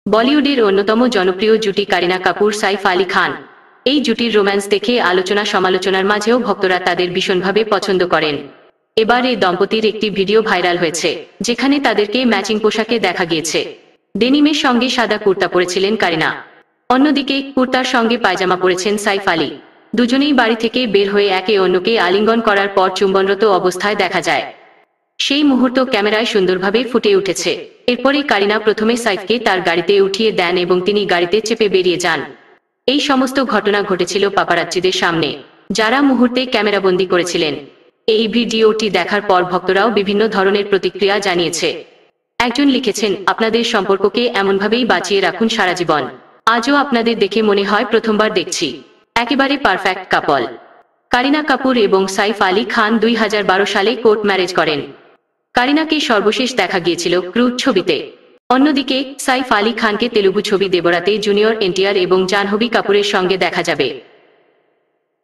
বলিউডের অন্যতম জনপ্রিয় জুটি কারিনা কাপুর সাইফ আলী খান। এই জুটির রোম্যান্স দেখে আলোচনা সমালোচনার মাঝেও ভক্তরা তাদের ভীষণভাবে পছন্দ করেন। এবার এই দম্পতির একটি ভিডিও ভাইরাল হয়েছে, যেখানে তাদেরকে ম্যাচিং পোশাকে দেখা গিয়েছে। ডেনিমের সঙ্গে সাদা কুর্তা পরেছিলেন কারিনা, অন্যদিকে কুর্তার সঙ্গে পায়জামা পরেছেন সাইফ আলী। দুজনেই বাড়ি থেকে বের হয়ে একে অন্যকে আলিঙ্গন করার পর চুম্বনরত অবস্থায় দেখা যায়। সেই মুহূর্ত ক্যামেরায় সুন্দরভাবে ফুটে উঠেছে। এরপরে কারিনা প্রথমে সাইফকে তার গাড়িতে উঠিয়ে দেন এবং তিনি গাড়িতে চেপে বেরিয়ে যান। এই সমস্ত ঘটনা ঘটেছিল পাপারাজ্জিদের সামনে, যারা মুহূর্তে ক্যামেরাবন্দি করেছিলেন। এই ভিডিওটি দেখার পর ভক্তরাও বিভিন্ন ধরনের প্রতিক্রিয়া জানিয়েছে। একজন লিখেছেন, আপনাদের সম্পর্ককে এমনভাবেই বাঁচিয়ে রাখুন সারা জীবন। আজও আপনাদের দেখে মনে হয় প্রথমবার দেখছি। একেবারে পারফেক্ট কাপল। কারিনা কাপুর এবং সাইফ আলী খান 2012 সালে কোর্ট ম্যারেজ করেন। কারিনাকে সর্বশেষ দেখা গিয়েছিল ক্রুড ছবিতে। অন্যদিকে সাইফ আলী খানকে তেলুগু ছবি দেবরাতে জুনিয়র এনটিআর এবং জাহ্নবী কাপুরের সঙ্গে দেখা যাবে।